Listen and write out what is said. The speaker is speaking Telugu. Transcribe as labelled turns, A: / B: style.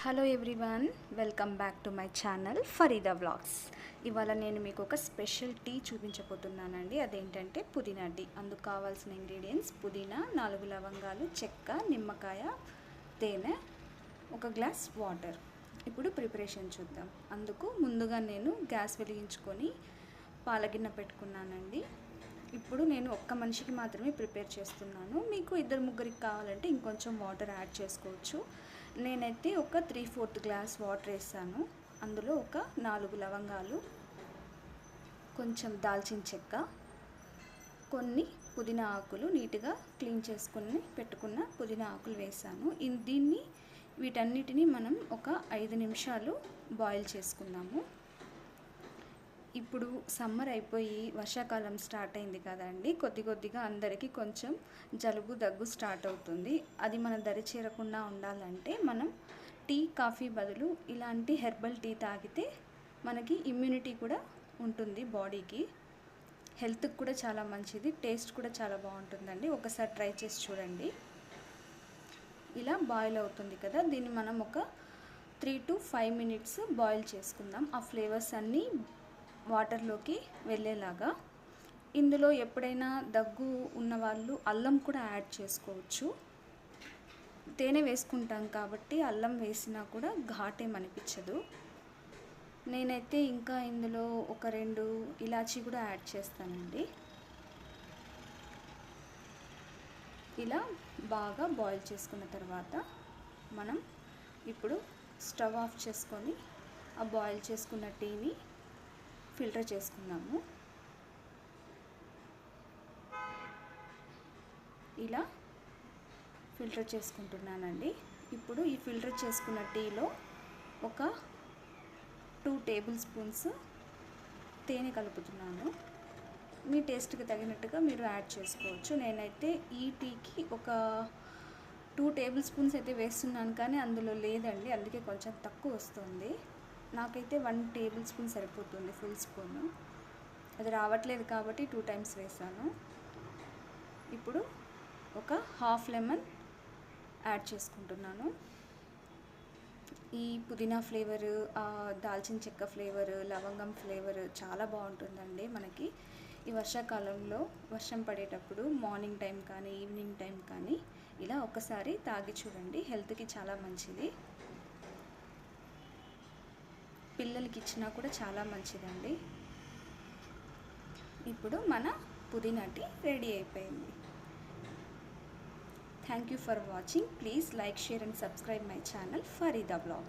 A: Hello everyone, welcome back to my channel Farida vlogs. ఇవాళ నేను మీకు ఒక స్పెషల్ టీ చూపించబోతున్నానండి. అదేంటంటే పుదీనా టీ. అందుకు కావాల్సిన ఇంగ్రీడియంట్స్: పుదీనా, 4 లవంగాలు, చెక్క, నిమ్మకాయ, తేనె, 1 గ్లాస్ వాటర్. ఇప్పుడు ప్రిపరేషన్ చూద్దాం. అందుకు ముందుగా నేను గ్యాస్ వెలిగించుకొని పాలగిన్నె పెట్టుకున్నానండి. ఇప్పుడు నేను ఒక్క మనిషికి మాత్రమే ప్రిపేర్ చేస్తున్నాను. మీకు 2-3కి కావాలంటే ఇంకొంచెం వాటర్ యాడ్ చేసుకోవచ్చు. నేనైతే ఒక 3/4 గ్లాస్ వాటర్ వేసాను. అందులో ఒక 4 లవంగాలు, కొంచెం దాల్చిన చెక్క, కొన్ని పుదీనా ఆకులు, నీట్గా క్లీన్ చేసుకుని పెట్టుకున్న పుదీనా ఆకులు వేసాను. వీటన్నిటిని మనం ఒక 5 నిమిషాలు బాయిల్ చేసుకుందాము. ఇప్పుడు సమ్మర్ అయిపోయి వర్షాకాలం స్టార్ట్ అయింది కదండి. కొద్దిగా అందరికీ కొంచెం జలుబు దగ్గు స్టార్ట్ అవుతుంది. అది మన దరి చేరకుండా ఉండాలంటే మనం టీ, కాఫీ బదులు ఇలాంటి హెర్బల్ టీ తాగితే మనకి ఇమ్యూనిటీ కూడా ఉంటుంది బాడీకి. హెల్త్కి కూడా చాలా మంచిది, టేస్ట్ కూడా చాలా బాగుంటుందండి. ఒకసారి ట్రై చేసి చూడండి. ఇలా బాయిల్ అవుతుంది కదా, దీన్ని మనం ఒక 3 to 5 మినిట్స్ బాయిల్ చేసుకుందాం. ఆ ఫ్లేవర్స్ అన్నీ వాటర్లోకి వెళ్ళేలాగా. ఇందులో ఎప్పుడైనా దగ్గు ఉన్నవాళ్ళు అల్లం కూడా యాడ్ చేసుకోవచ్చు. తేనె వేసుకుంటాం కాబట్టి అల్లం వేసినా కూడా ఘాటేమనిపించదు. నేనైతే ఇంకా ఇందులో ఒక 2 ఇలాచీ కూడా యాడ్ చేస్తానండి. ఇలా బాగా బాయిల్ చేసుకున్న తర్వాత మనం ఇప్పుడు స్టవ్ ఆఫ్ చేసుకొని ఆ బాయిల్ చేసుకున్న టీని ఫిల్టర్ చేసుకుందాము. ఇలా ఫిల్టర్ చేసుకుంటున్నానండి. ఇప్పుడు ఈ ఫిల్టర్ చేసుకున్న టీలో ఒక 2 టేబుల్ స్పూన్స్ తేనె కలుపుతున్నాను. మీ టేస్ట్కి తగినట్టుగా మీరు యాడ్ చేసుకోవచ్చు. నేనైతే ఈ టీకి ఒక 2 టేబుల్ స్పూన్స్ అయితే వేస్తున్నాను, కానీ అందులో లేదండి, అందుకే కొంచెం తక్కువ వస్తుంది. నాకైతే 1 టేబుల్ స్పూన్ సరిపోతుంది, ఫుల్ స్పూను. అది రావట్లేదు కాబట్టి 2 టైమ్స్ వేసాను. ఇప్పుడు ఒక హాఫ్ లెమన్ యాడ్ చేసుకుంటున్నాను. ఈ పుదీనా ఫ్లేవరు, దాల్చిన చెక్క ఫ్లేవరు, లవంగం ఫ్లేవరు చాలా బాగుంటుందండి మనకి. ఈ వర్షాకాలంలో వర్షం పడేటప్పుడు మార్నింగ్ టైం కానీ ఈవినింగ్ టైం కానీ ఇలా ఒకసారి తాగి చూడండి. హెల్త్కి చాలా మంచిది. పిల్లలకి ఇచ్చినా కూడా చాలా మంచిదండి. ఇప్పుడు మన పుదీనా టీ రెడీ అయిపోయింది. Thank you for watching. Please like, share and subscribe my channel Farida vlogs.